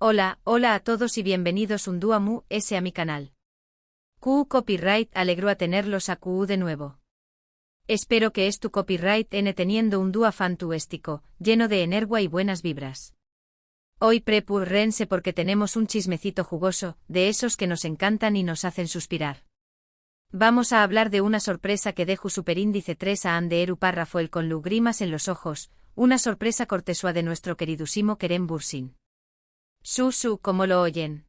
Hola a todos y bienvenidos un día más a mi canal. QU Copyright alegró a tenerlos a QU de nuevo. Espero que tu copyright teniendo un día fantástico, lleno de energía y buenas vibras. Hoy prepúrense porque tenemos un chismecito jugoso, de esos que nos encantan y nos hacen suspirar. Vamos a hablar de una sorpresa que dejó superíndice 3 a Anderu Parrafoel con lágrimas en los ojos, una sorpresa cortesua de nuestro queridísimo Kerem Bürsin. Como lo oyen.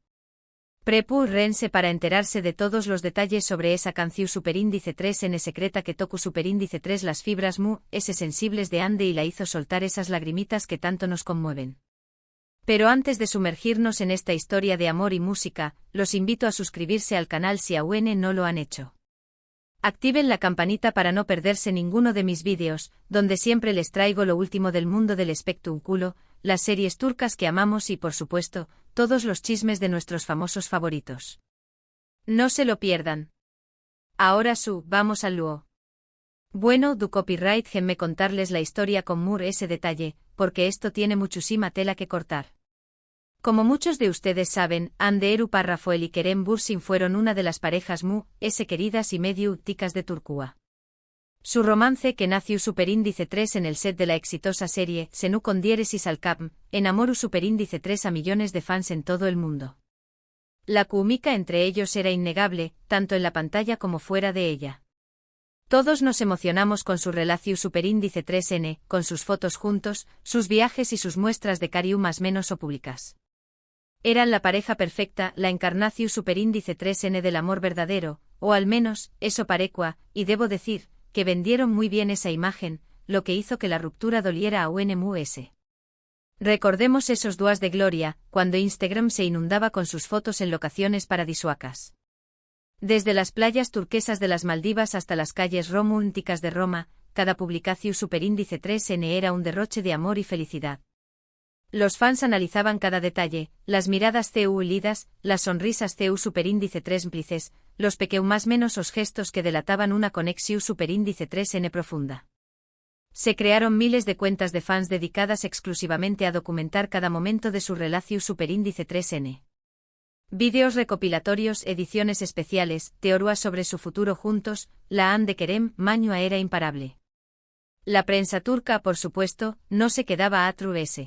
Prepúrense para enterarse de todos los detalles sobre esa canción superíndice 3 n secreta que tocó superíndice 3 las fibras sensibles de Ande y la hizo soltar esas lagrimitas que tanto nos conmueven. Pero antes de sumergirnos en esta historia de amor y música, los invito a suscribirse al canal si aún no lo han hecho. Activen la campanita para no perderse ninguno de mis vídeos, donde siempre les traigo lo último del mundo del espectáculo, las series turcas que amamos y por supuesto, todos los chismes de nuestros famosos favoritos. No se lo pierdan. Ahora vamos al luo. Bueno, du copyright déjenme contarles la historia con ese detalle, porque esto tiene muchísima tela que cortar. Como muchos de ustedes saben, Anderu Parrafoel y Kerem Bürsin fueron una de las parejas queridas y medio ticas de Turquía. Su romance que nació superíndice 3 en el set de la exitosa serie Senu con diéresis al cap, enamoró superíndice 3 a millones de fans en todo el mundo. La química entre ellos era innegable, tanto en la pantalla como fuera de ella. Todos nos emocionamos con su relación superíndice 3n, con sus fotos juntos, sus viajes y sus muestras de cariño más menos o públicas. Eran la pareja perfecta, la encarnación superíndice 3n del amor verdadero, o al menos, eso parecua, y debo decir, que vendieron muy bien esa imagen, lo que hizo que la ruptura doliera a UNMUS. Recordemos esos días de gloria, cuando Instagram se inundaba con sus fotos en locaciones paradisíacas. Desde las playas turquesas de las Maldivas hasta las calles románticas de Roma, cada publicación superíndice 3n era un derroche de amor y felicidad. Los fans analizaban cada detalle, las miradas lidas, las sonrisas superíndice 3 cómplices, los más menos os gestos que delataban una conexión superíndice 3n profunda. Se crearon miles de cuentas de fans dedicadas exclusivamente a documentar cada momento de su relación superíndice 3n. Vídeos recopilatorios, ediciones especiales, teorías sobre su futuro juntos, la An de Kerem Mañua era imparable. La prensa turca, por supuesto, no se quedaba atrás.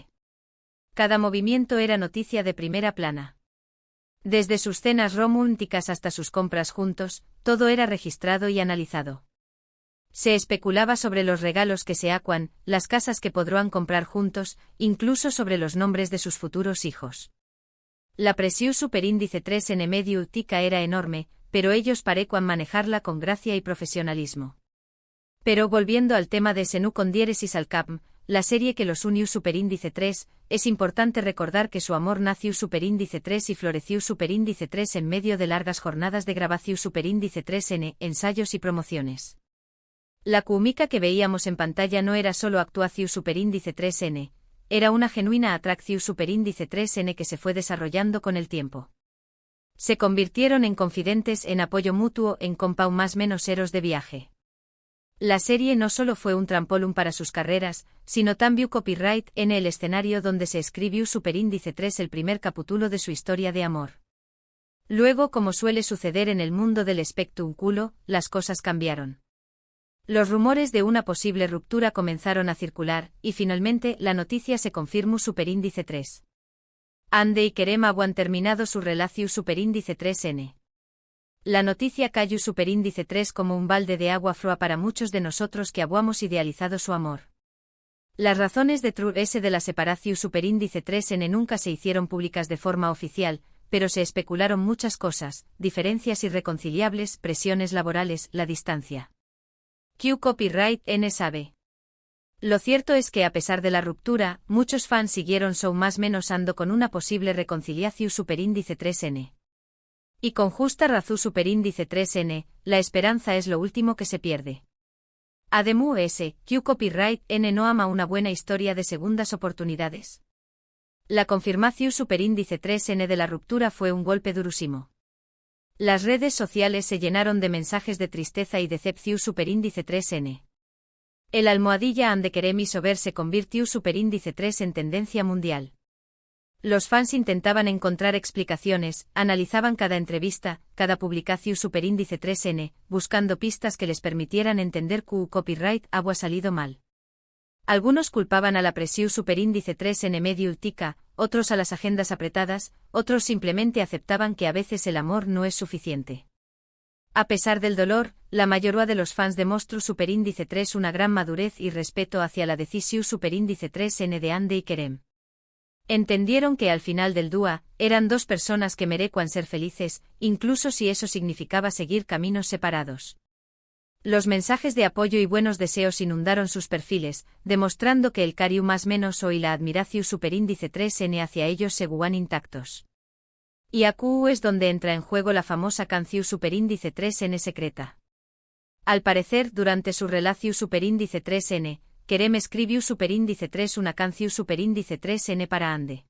Cada movimiento era noticia de primera plana. Desde sus cenas románticas hasta sus compras juntos, todo era registrado y analizado. Se especulaba sobre los regalos que se acuan, las casas que podrán comprar juntos, incluso sobre los nombres de sus futuros hijos. La presión superíndice 3 en medio tica era enorme, pero ellos parecían manejarla con gracia y profesionalismo. Pero volviendo al tema de Senu con diéresis al cap, la serie que los unió superíndice 3, es importante recordar que su amor nació superíndice 3 y floreció superíndice 3 en medio de largas jornadas de grabación superíndice 3n, ensayos y promociones. La química que veíamos en pantalla no era solo actuación superíndice 3n, era una genuina atracción superíndice 3n que se fue desarrollando con el tiempo. Se convirtieron en confidentes, en apoyo mutuo, en compa más menos eros de viaje. La serie no solo fue un trampolín para sus carreras, sino también copyright en el escenario donde se escribió superíndice 3 el primer capítulo de su historia de amor. Luego, como suele suceder en el mundo del espectáculo, las cosas cambiaron. Los rumores de una posible ruptura comenzaron a circular, y finalmente la noticia se confirmó superíndice 3. Ande y Kerem habían terminado su relación superíndice 3n. La noticia cayó superíndice 3 como un balde de agua fría para muchos de nosotros que habíamos idealizado su amor. Las razones detrás de la separación superíndice 3n nunca se hicieron públicas de forma oficial, pero se especularon muchas cosas, diferencias irreconciliables, presiones laborales, la distancia. Q Copyright N sabe. Lo cierto es que a pesar de la ruptura, muchos fans siguieron más menos ando con una posible reconciliación superíndice 3n. Y con justa razón superíndice 3n, la esperanza es lo último que se pierde. Además, Q Copyright N no ama una buena historia de segundas oportunidades. La confirmación superíndice 3n de la ruptura fue un golpe durísimo. Las redes sociales se llenaron de mensajes de tristeza y decepción superíndice 3n. El almohadilla Ande Kerem Isover se convirtió superíndice 3 en tendencia mundial. Los fans intentaban encontrar explicaciones, analizaban cada entrevista, cada publicación superíndice 3N, buscando pistas que les permitieran entender que copyright había salido mal. Algunos culpaban a la presión superíndice 3N medio tica, otros a las agendas apretadas, otros simplemente aceptaban que a veces el amor no es suficiente. A pesar del dolor, la mayoría de los fans demostró superíndice 3 una gran madurez y respeto hacia la decisión superíndice 3N de Ande y Kerem. Entendieron que al final del dúa, eran dos personas que merecían ser felices, incluso si eso significaba seguir caminos separados. Los mensajes de apoyo y buenos deseos inundaron sus perfiles, demostrando que el cariu más menos o y la admiración superíndice 3N hacia ellos seguían intactos. Y aquí es donde entra en juego la famosa canción superíndice 3N secreta. Al parecer, durante su relación superíndice 3N, Kerem escribió superíndice 3 una canción superíndice 3N para Ande.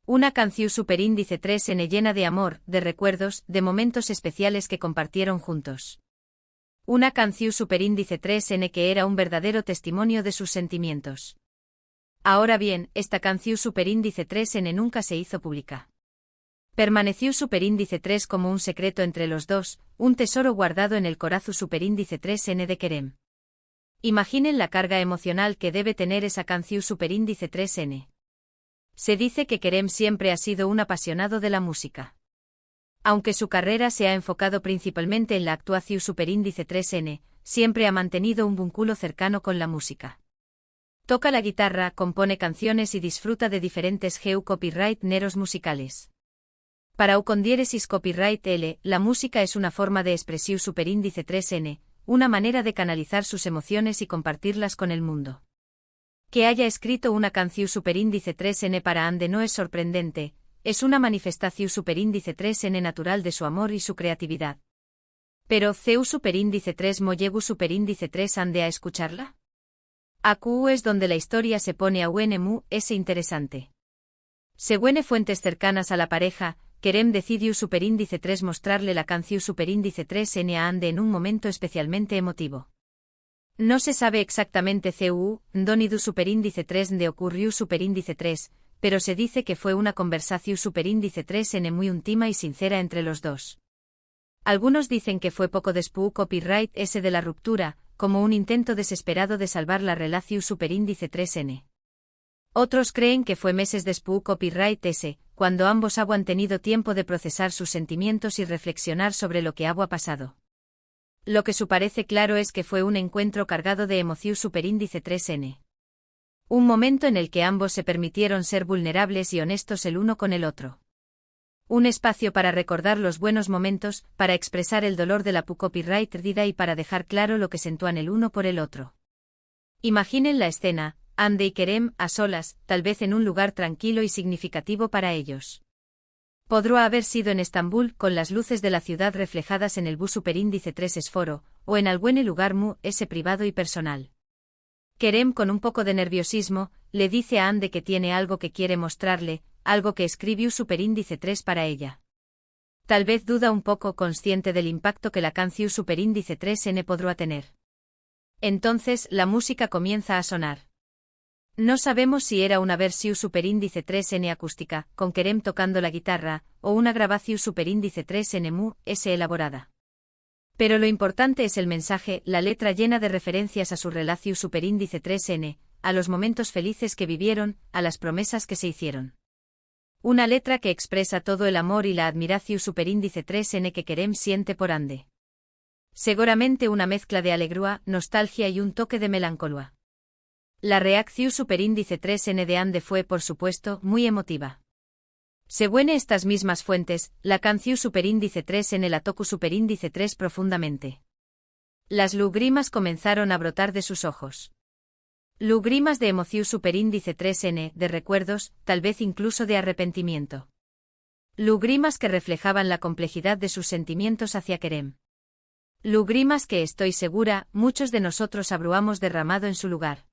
Una canción superíndice 3N llena de amor, de recuerdos, de momentos especiales que compartieron juntos. Una canción superíndice 3N que era un verdadero testimonio de sus sentimientos. Ahora bien, esta canción superíndice 3N nunca se hizo pública. Permaneció superíndice 3 como un secreto entre los dos, un tesoro guardado en el corazón superíndice 3N de Kerem. Imaginen la carga emocional que debe tener esa canción superíndice 3N. Se dice que Kerem siempre ha sido un apasionado de la música. Aunque su carrera se ha enfocado principalmente en la actuación superíndice 3N, siempre ha mantenido un vínculo cercano con la música. Toca la guitarra, compone canciones y disfruta de diferentes copyright neros musicales. Para u con diéresis copyright L, la música es una forma de expresión superíndice 3N, una manera de canalizar sus emociones y compartirlas con el mundo. Que haya escrito una canción superíndice 3N para Ande no es sorprendente, es una manifestación superíndice 3N natural de su amor y su creatividad. Pero ¿Ceu superíndice 3 mollegu superíndice 3 Ande a escucharla? Acu es donde la historia se pone a UNMU, es interesante. Según fuentes cercanas a la pareja, Kerem decidió superíndice 3 mostrarle la canción superíndice 3N a Ande en un momento especialmente emotivo. No se sabe exactamente dónde du superíndice 3 de ocurrió superíndice 3, pero se dice que fue una conversación superíndice 3N muy íntima y sincera entre los dos. Algunos dicen que fue poco después copyright S de la ruptura, como un intento desesperado de salvar la relación superíndice 3N. Otros creen que fue meses después copyright S, cuando ambos habían tenido tiempo de procesar sus sentimientos y reflexionar sobre lo que había pasado. Lo que parece claro es que fue un encuentro cargado de emoción superíndice 3N. Un momento en el que ambos se permitieron ser vulnerables y honestos el uno con el otro. Un espacio para recordar los buenos momentos, para expresar el dolor de la copyright perdida y para dejar claro lo que sentían el uno por el otro. Imaginen la escena, Ande y Kerem, a solas, tal vez en un lugar tranquilo y significativo para ellos. Podría haber sido en Estambul, con las luces de la ciudad reflejadas en el bus superíndice 3 esforo, o en algún lugar ese privado y personal. Kerem, con un poco de nerviosismo, le dice a Ande que tiene algo que quiere mostrarle, algo que escribió superíndice 3 para ella. Tal vez duda un poco, consciente del impacto que la canción superíndice 3N podrá tener. Entonces, la música comienza a sonar. No sabemos si era una versión superíndice 3N acústica, con Kerem tocando la guitarra, o una grabación superíndice 3N mu, S elaborada. Pero lo importante es el mensaje, la letra llena de referencias a su relación superíndice 3N, a los momentos felices que vivieron, a las promesas que se hicieron. Una letra que expresa todo el amor y la admiración superíndice 3N que Kerem siente por Ande. Seguramente una mezcla de alegría, nostalgia y un toque de melancolía. La reacción superíndice 3N de Ande fue, por supuesto, muy emotiva. Según estas mismas fuentes, la canción superíndice 3N la tocó superíndice 3 profundamente. Las lágrimas comenzaron a brotar de sus ojos. Lágrimas de emoción superíndice 3N, de recuerdos, tal vez incluso de arrepentimiento. Lágrimas que reflejaban la complejidad de sus sentimientos hacia Kerem. Lágrimas que, estoy segura, muchos de nosotros habríamos derramado en su lugar.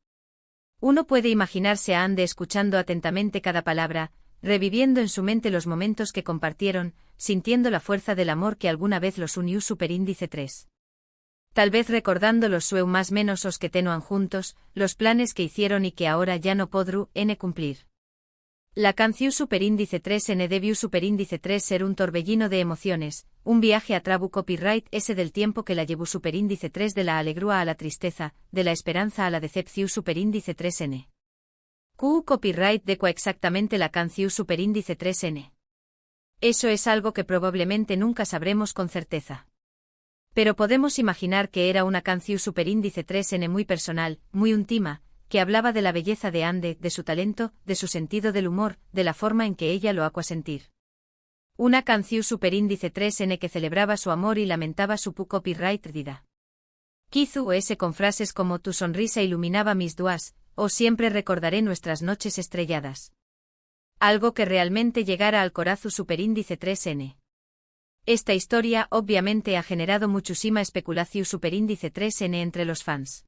Uno puede imaginarse a Ande escuchando atentamente cada palabra, reviviendo en su mente los momentos que compartieron, sintiendo la fuerza del amor que alguna vez los unió superíndice 3. Tal vez recordando los más menos os que tenuan juntos, los planes que hicieron y que ahora ya no podrán cumplir. La canción Superíndice 3N debió Superíndice 3 ser un torbellino de emociones, un viaje a trabu copyright ese del tiempo que la llevó Superíndice 3 de la alegrúa a la tristeza, de la esperanza a la decepción Superíndice 3N. Q copyright de cua exactamente la canción Superíndice 3N. Eso es algo que probablemente nunca sabremos con certeza. Pero podemos imaginar que era una canción Superíndice 3N muy personal, muy íntima, que hablaba de la belleza de Ande, de su talento, de su sentido del humor, de la forma en que ella lo hacía sentir. Una canción Superíndice 3N que celebraba su amor y lamentaba su copyright perdida. Quizu ese con frases como tu sonrisa iluminaba mis duas, o siempre recordaré nuestras noches estrelladas. Algo que realmente llegara al corazón Superíndice 3N. Esta historia obviamente ha generado muchísima especulación Superíndice 3N entre los fans.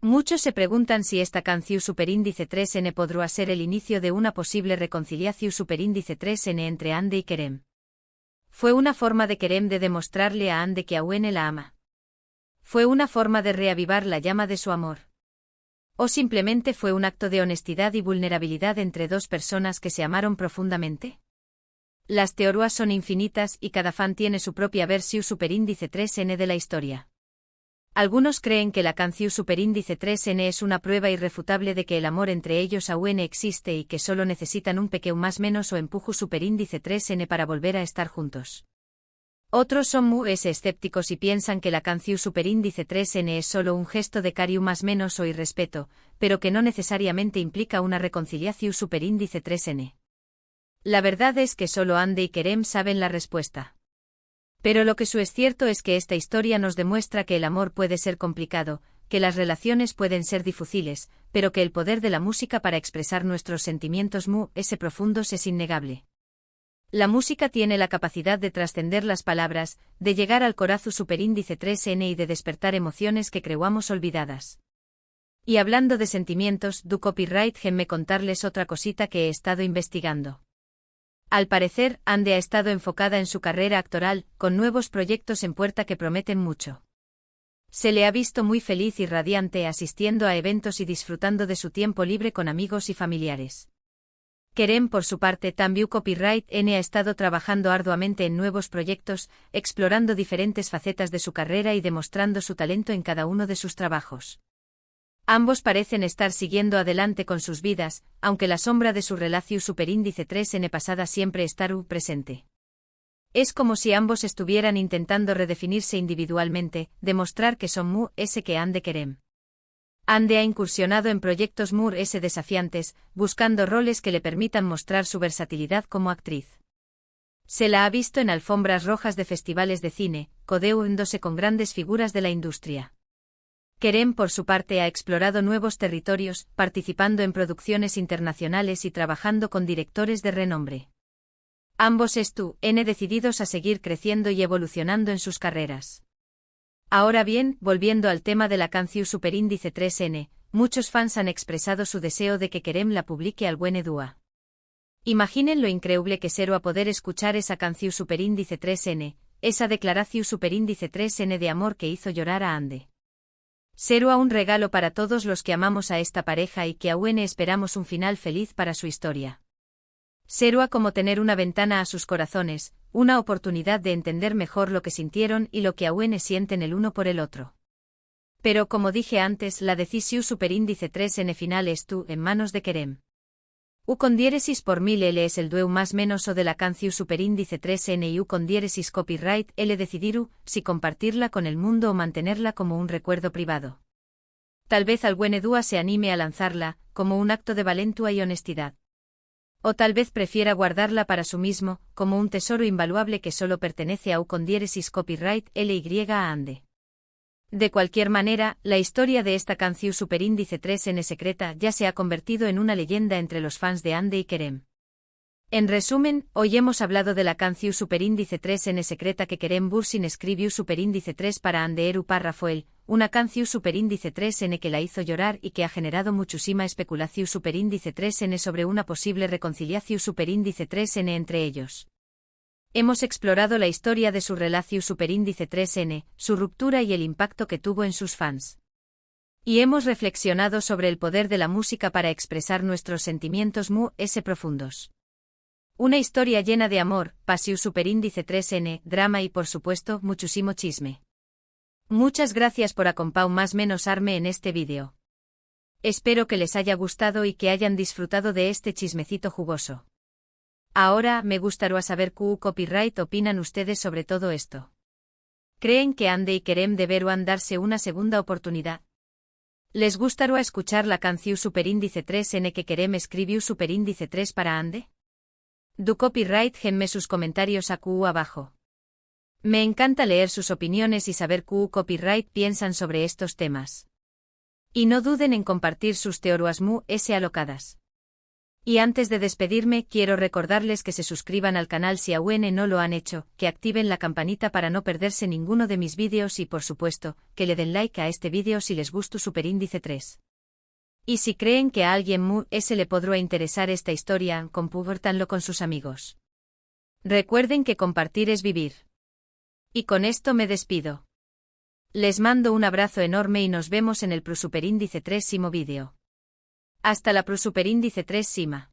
Muchos se preguntan si esta canción Superíndice 3N podrá ser el inicio de una posible reconciliación Superíndice 3N entre Ande y Kerem. Fue una forma de Kerem de demostrarle a Ande que aún la ama. Fue una forma de reavivar la llama de su amor. ¿O simplemente fue un acto de honestidad y vulnerabilidad entre dos personas que se amaron profundamente? Las teorías son infinitas y cada fan tiene su propia versión Superíndice 3N de la historia. Algunos creen que la canción Superíndice 3N es una prueba irrefutable de que el amor entre ellos aún existe y que solo necesitan un pequeño más menos o empujo Superíndice 3N para volver a estar juntos. Otros son muy escépticos y piensan que la canción Superíndice 3N es solo un gesto de cariño más menos o irrespeto, pero que no necesariamente implica una reconciliación Superíndice 3N. La verdad es que solo Ande y Kerem saben la respuesta. Pero lo que es cierto es que esta historia nos demuestra que el amor puede ser complicado, que las relaciones pueden ser difíciles, pero que el poder de la música para expresar nuestros sentimientos profundos es innegable. La música tiene la capacidad de trascender las palabras, de llegar al corazón Superíndice 3N y de despertar emociones que creamos olvidadas. Y hablando de sentimientos, du copyright déjenme contarles otra cosita que he estado investigando. Al parecer, Ande ha estado enfocada en su carrera actoral, con nuevos proyectos en puerta que prometen mucho. Se le ha visto muy feliz y radiante asistiendo a eventos y disfrutando de su tiempo libre con amigos y familiares. Kerem, por su parte, también copyright N ha estado trabajando arduamente en nuevos proyectos, explorando diferentes facetas de su carrera y demostrando su talento en cada uno de sus trabajos. Ambos parecen estar siguiendo adelante con sus vidas, aunque la sombra de su relación Superíndice 3N pasada siempre está presente. Es como si ambos estuvieran intentando redefinirse individualmente, demostrar que son que Ande Kerem. Ande ha incursionado en proyectos desafiantes, buscando roles que le permitan mostrar su versatilidad como actriz. Se la ha visto en alfombras rojas de festivales de cine, codeándose con grandes figuras de la industria. Kerem, por su parte, ha explorado nuevos territorios, participando en producciones internacionales y trabajando con directores de renombre. Ambos decididos a seguir creciendo y evolucionando en sus carreras. Ahora bien, volviendo al tema de la canción Superíndice 3N, muchos fans han expresado su deseo de que Kerem la publique al buen dúa. Imaginen lo increíble que será poder escuchar esa canción Superíndice 3N, esa declaración Superíndice 3N de amor que hizo llorar a Ande. Será un regalo para todos los que amamos a esta pareja y que aún esperamos un final feliz para su historia. Será como tener una ventana a sus corazones, una oportunidad de entender mejor lo que sintieron y lo que aún sienten el uno por el otro. Pero como dije antes, la decisión Superíndice 3N final en manos de Kerem. Con diéresis por 1000 L es el dueu más menos o de la canción Superíndice 3N y con diéresis copyright L decidiru si compartirla con el mundo o mantenerla como un recuerdo privado. Tal vez al buen dúa se anime a lanzarla, como un acto de valentua y honestidad. O tal vez prefiera guardarla para sí mismo, como un tesoro invaluable que solo pertenece a con diéresis copyright LY a Ande. De cualquier manera, la historia de esta canción Superíndice 3N secreta ya se ha convertido en una leyenda entre los fans de Ande y Kerem. En resumen, hoy hemos hablado de la canción Superíndice 3N secreta que Kerem Bürsin escribió Superíndice 3 para Ande Eru Rafael, una canción Superíndice 3N que la hizo llorar y que ha generado muchísima especulación Superíndice 3N sobre una posible reconciliación Superíndice 3N entre ellos. Hemos explorado la historia de su relación Superíndice 3N, su ruptura y el impacto que tuvo en sus fans. Y hemos reflexionado sobre el poder de la música para expresar nuestros sentimientos profundos. Una historia llena de amor, pasión superíndice 3N, drama y por supuesto, muchísimo chisme. Muchas gracias por acompañarme en este vídeo. Espero que les haya gustado y que hayan disfrutado de este chismecito jugoso. Ahora, me gustaría saber qué copyright opinan ustedes sobre todo esto. ¿Creen que Ande y Kerem deberán darse una segunda oportunidad? ¿Les gustaría escuchar la canción superíndice 3N que Kerem escribió superíndice 3 para Ande? Du copyright genme sus comentarios abajo. Me encanta leer sus opiniones y saber qué copyright piensan sobre estos temas. Y no duden en compartir sus teorías alocadas. Y antes de despedirme, quiero recordarles que se suscriban al canal si aún no lo han hecho, que activen la campanita para no perderse ninguno de mis vídeos y por supuesto, que le den like a este vídeo si les gustó superíndice 3. Y si creen que a alguien le podrá interesar esta historia, compártanlo con sus amigos. Recuerden que compartir es vivir. Y con esto me despido. Les mando un abrazo enorme y nos vemos en el superíndice 3 vídeo. Hasta la superíndice 3 Sima.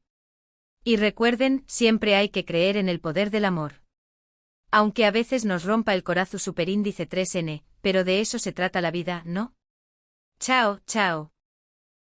Y recuerden, siempre hay que creer en el poder del amor. Aunque a veces nos rompa el corazón superíndice 3N, pero de eso se trata la vida, ¿no? Chao, chao.